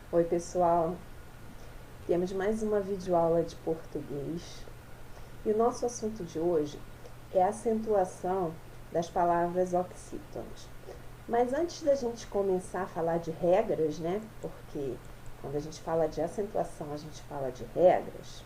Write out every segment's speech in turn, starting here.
Oi pessoal, temos mais uma videoaula de português e o nosso assunto de hoje é a acentuação das palavras oxítonas. Mas antes da gente começar a falar de regras, né, porque quando a gente fala de acentuação a gente fala de regras,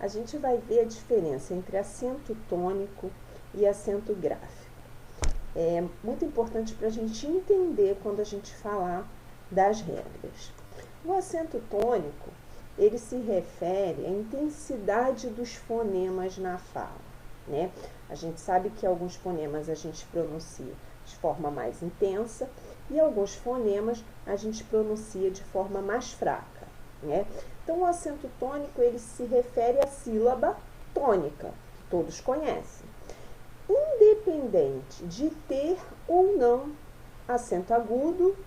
a gente vai ver a diferença entre acento tônico e acento gráfico. É muito importante para a gente entender quando a gente falar das regras. O acento tônico, ele se refere à intensidade dos fonemas na fala, né? A gente sabe que alguns fonemas a gente pronuncia de forma mais intensa e alguns fonemas a gente pronuncia de forma mais fraca, né? Então, o acento tônico, ele se refere à sílaba tônica, que todos conhecem. Independente de ter ou não acento agudo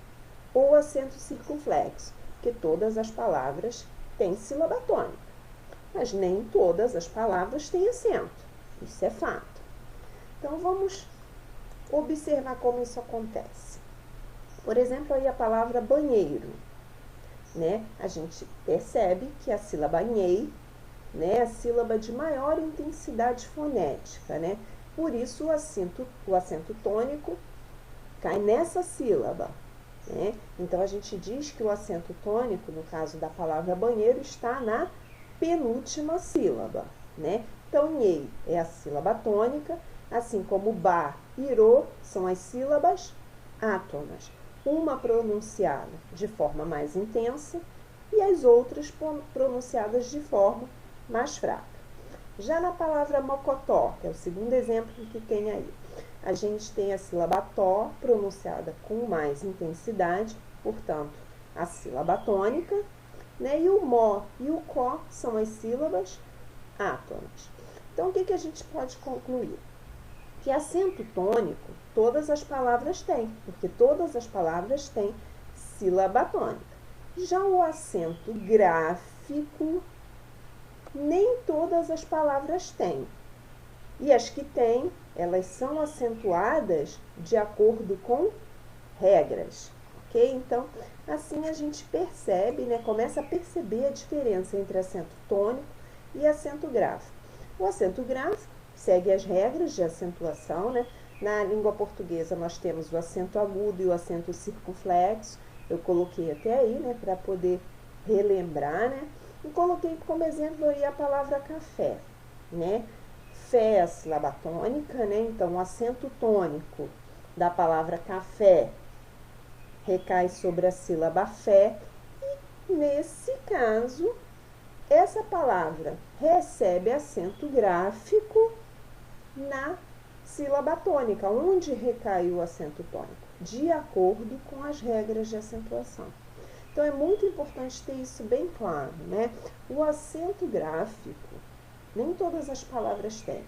ou acento circunflexo, porque todas as palavras têm sílaba tônica, mas nem todas as palavras têm acento, isso é fato. Então, vamos observar como isso acontece. Por exemplo, aí a palavra banheiro, né? A gente percebe que a sílaba nhei, né, é a sílaba de maior intensidade fonética, né? Por isso, o acento tônico cai nessa sílaba, né? Então, a gente diz que o acento tônico, no caso da palavra banheiro, está na penúltima sílaba, né? Então, nhei é a sílaba tônica, assim como ba e ro são as sílabas átonas, uma pronunciada de forma mais intensa e as outras pronunciadas de forma mais fraca. Já na palavra mocotó, que é o segundo exemplo que tem aí, a gente tem a sílaba tó pronunciada com mais intensidade, portanto, a sílaba tônica, né? E o mó e o có são as sílabas átonas. Então, o que a gente pode concluir? Que acento tônico todas as palavras têm, porque todas as palavras têm sílaba tônica. Já o acento gráfico, nem todas as palavras têm. E as que têm, elas são acentuadas de acordo com regras, ok? Então, assim a gente percebe, né, começa a perceber a diferença entre acento tônico e acento gráfico. O acento gráfico segue as regras de acentuação, né? Na língua portuguesa nós temos o acento agudo e o acento circunflexo. Eu coloquei até aí, né, para poder relembrar, né? E coloquei como exemplo aí a palavra café, né? Fé é a sílaba tônica, né? Então, o acento tônico da palavra café recai sobre a sílaba fé. E, nesse caso, essa palavra recebe acento gráfico na sílaba tônica. Onde recai o acento tônico? De acordo com as regras de acentuação. Então, é muito importante ter isso bem claro, né? O acento gráfico, nem todas as palavras têm.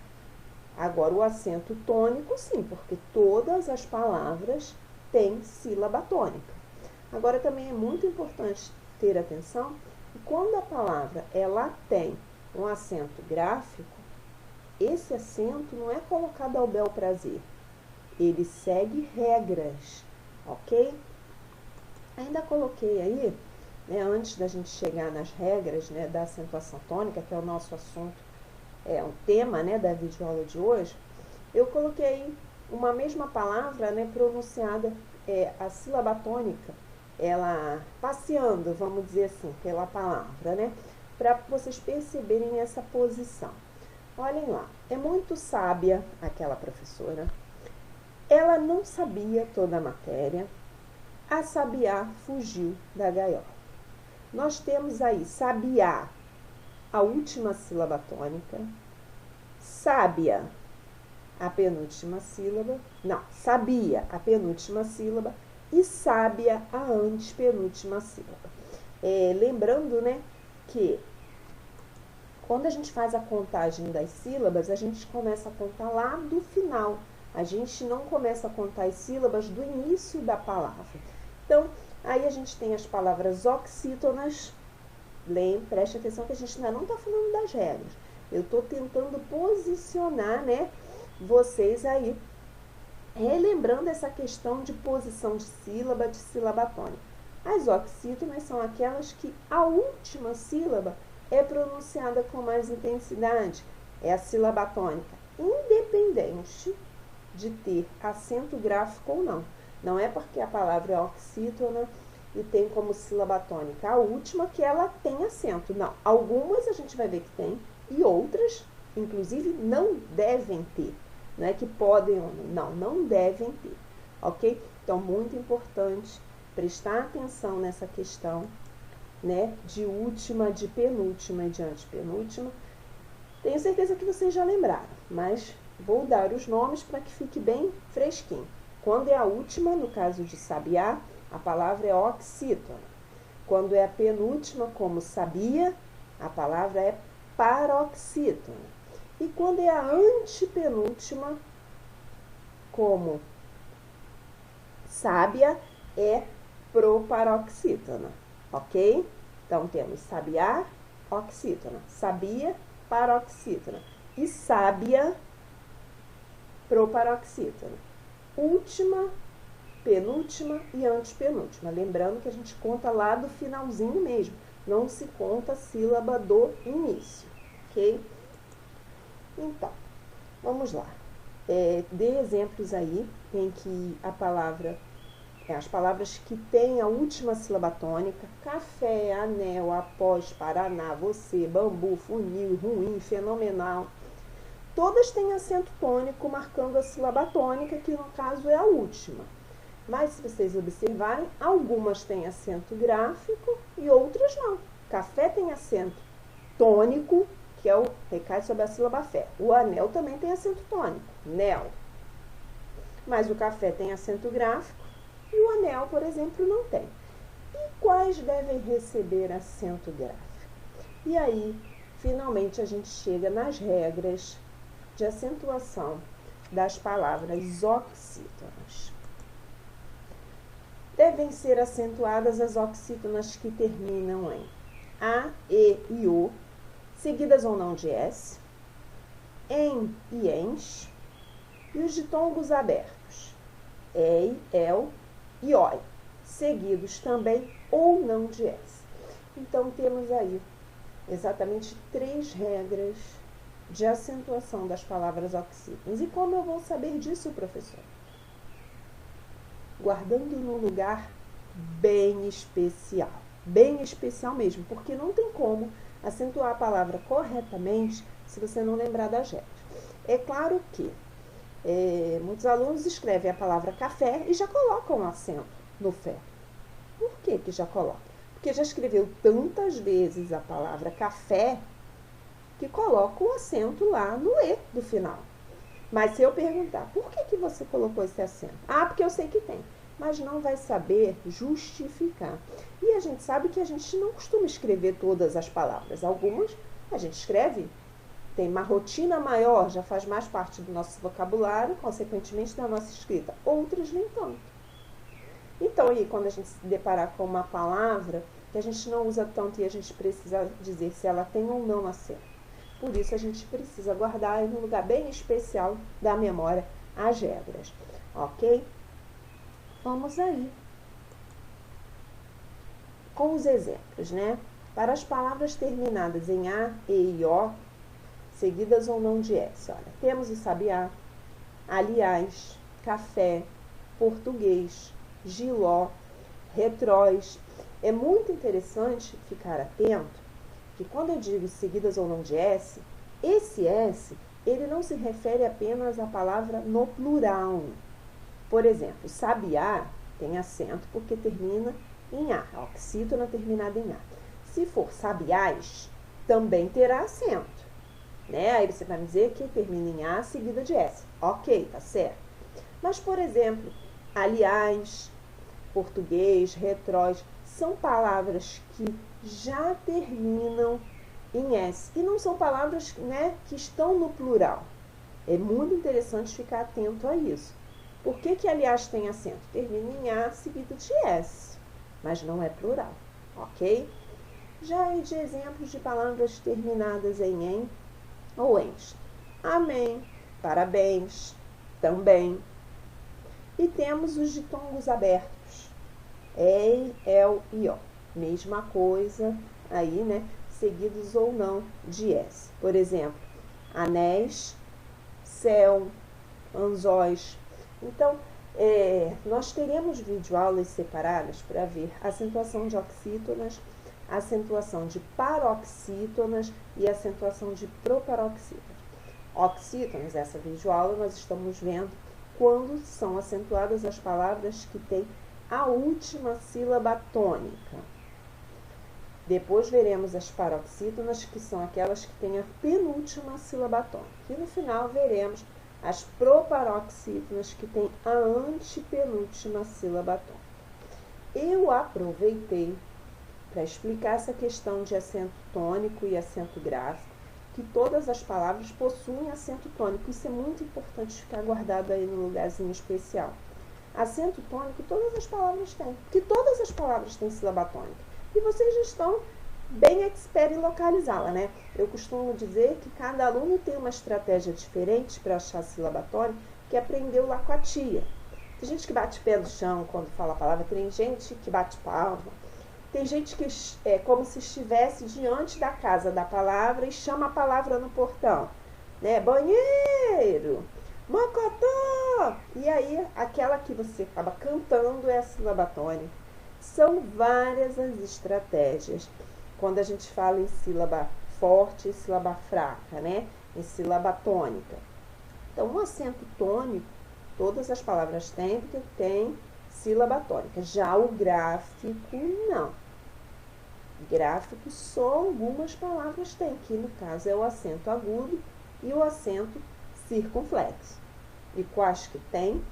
Agora, o acento tônico, sim, porque todas as palavras têm sílaba tônica. Agora, também é muito importante ter atenção que quando a palavra ela tem um acento gráfico, esse acento não é colocado ao bel prazer. Ele segue regras, ok? Ainda coloquei aí, né, antes da gente chegar nas regras, né, da acentuação tônica, que é o nosso assunto, é um tema, né, da videoaula de hoje, eu coloquei uma mesma palavra, né, pronunciada, a sílaba tônica, ela passeando, vamos dizer assim, pela palavra, né, para vocês perceberem essa posição. Olhem lá, é muito sábia aquela professora, ela não sabia toda a matéria, a sabiá fugiu da gaiola. Nós temos aí sabiá, a última sílaba tônica, sábia, a penúltima sílaba, não, sabia, a penúltima sílaba, e sábia, a antepenúltima sílaba. Lembrando, né, que quando a gente faz a contagem das sílabas, a gente começa a contar lá do final. A gente não começa a contar as sílabas do início da palavra. Então, aí a gente tem as palavras oxítonas. Preste atenção que a gente ainda não está falando das regras. Eu estou tentando posicionar, né, vocês aí, relembrando essa questão de posição de sílaba tônica. As oxítonas são aquelas que a última sílaba é pronunciada com mais intensidade, é a sílaba tônica, independente de ter acento gráfico ou não. Não é porque a palavra é oxítona e tem como sílaba tônica a última que ela tem acento. Não, algumas a gente vai ver que tem e outras, inclusive, não devem ter. Não é que podem ou não, não devem ter, ok? Então, muito importante prestar atenção nessa questão, né, de última, de penúltima e de antepenúltima. Tenho certeza que vocês já lembraram, mas vou dar os nomes para que fique bem fresquinho. Quando é a última, no caso de sabiá, a palavra é oxítona. Quando é a penúltima, como sabia, a palavra é paroxítona. E quando é a antepenúltima, como sábia, é proparoxítona, ok? Então, temos sabiá, oxítona, sabia, paroxítona e sábia, proparoxítona. Última, penúltima e antepenúltima. Lembrando que a gente conta lá do finalzinho mesmo, não se conta a sílaba do início, ok? Então, vamos lá. Dê exemplos aí em que a palavra, as palavras que têm a última sílaba tônica, café, anel, após, paraná, você, bambu, funil, ruim, fenomenal, todas têm acento tônico marcando a sílaba tônica, que no caso é a última. Mas se vocês observarem, algumas têm acento gráfico e outras não. Café tem acento tônico, que recai sobre a sílaba fé. O anel também tem acento tônico, nel. Mas o café tem acento gráfico e o anel, por exemplo, não tem. E quais devem receber acento gráfico? E aí, finalmente, a gente chega nas regras de acentuação das palavras oxítonas. Devem ser acentuadas as oxítonas que terminam em A, E e O, seguidas ou não de S, em e ens, e os ditongos abertos, ei, el e oi, seguidos também ou não de S. Então, temos aí exatamente 3 regras de acentuação das palavras oxítonas. E como eu vou saber disso, professor? Guardando num lugar bem especial mesmo, porque não tem como acentuar a palavra corretamente se você não lembrar das regras. É claro que muitos alunos escrevem a palavra café e já colocam um acento no fé. Por que já coloca? Porque já escreveu tantas vezes a palavra café que coloca o acento lá no E do final. Mas se eu perguntar, por que você colocou esse acento? Ah, porque eu sei que tem. Mas não vai saber justificar. E a gente sabe que a gente não costuma escrever todas as palavras. Algumas a gente escreve, tem uma rotina maior, já faz mais parte do nosso vocabulário, consequentemente da nossa escrita. Outras nem tanto. Então, aí, quando a gente se deparar com uma palavra que a gente não usa tanto e a gente precisa dizer se ela tem ou não acento. Por isso, a gente precisa guardar em um lugar bem especial da memória as regras, ok? Vamos aí com os exemplos, né? Para as palavras terminadas em A, E e O, seguidas ou não de S, olha, temos o sabiá, aliás, café, português, giló, retróis. É muito interessante ficar atento que quando eu digo seguidas ou não de S, esse S, ele não se refere apenas à palavra no plural. Por exemplo, sabiá tem acento porque termina em A, a oxítona terminada em A. Se for sabiás, também terá acento, né? Aí você vai me dizer que termina em A seguida de S. Ok, tá certo. Mas, por exemplo, aliás, português, retróis, são palavras que já terminam em S. E não são palavras, né, que estão no plural. É muito interessante ficar atento a isso. Por que aliás tem acento? Termina em A seguido de S, mas não é plural, ok? Já aí de exemplos de palavras terminadas em ou ens. Amém, parabéns, também. E temos os ditongos abertos. ei, el e ó. Mesma coisa aí, né? Seguidos ou não de S. Por exemplo, anéis, céu, anzóis. Então, nós teremos videoaulas separadas para ver acentuação de oxítonas, acentuação de paroxítonas e acentuação de proparoxítonas. Oxítonas, essa videoaula, nós estamos vendo quando são acentuadas as palavras que têm a última sílaba tônica. Depois veremos as paroxítonas, que são aquelas que têm a penúltima sílaba tônica. E no final veremos as proparoxítonas, que têm a antepenúltima sílaba tônica. Eu aproveitei para explicar essa questão de acento tônico e acento gráfico, que todas as palavras possuem acento tônico. Isso é muito importante ficar guardado aí no lugarzinho especial. Acento tônico todas as palavras têm, porque todas as palavras têm sílaba tônica. E vocês já estão bem expert em localizá-la, né? Eu costumo dizer que cada aluno tem uma estratégia diferente para achar a sílaba tônica, que aprendeu lá com a tia. Tem gente que bate pé no chão quando fala a palavra, tem gente que bate palma, tem gente que é como se estivesse diante da casa da palavra e chama a palavra no portão, né? Banheiro, mocotó. E aí, aquela que você acaba cantando é a sílaba tônica. São várias as estratégias quando a gente fala em sílaba forte e sílaba fraca, né? Em sílaba tônica. Então, um acento tônico, todas as palavras têm, porque tem sílaba tônica. Já o gráfico, não. Gráfico, só algumas palavras têm, que no caso é o acento agudo e o acento circunflexo. E quais que tem?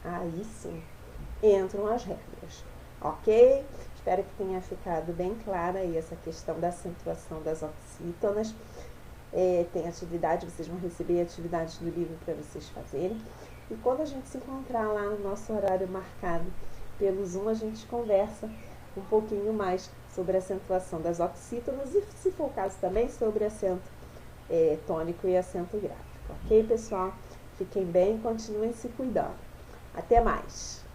Aí sim, entram as regras. Ok? Espero que tenha ficado bem clara aí essa questão da acentuação das oxítonas. Tem atividade, vocês vão receber atividades do livro para vocês fazerem. E quando a gente se encontrar lá no nosso horário marcado pelo Zoom, a gente conversa um pouquinho mais sobre a acentuação das oxítonas e, se for o caso, também sobre acento tônico e acento gráfico. Ok, pessoal? Fiquem bem e continuem se cuidando. Até mais!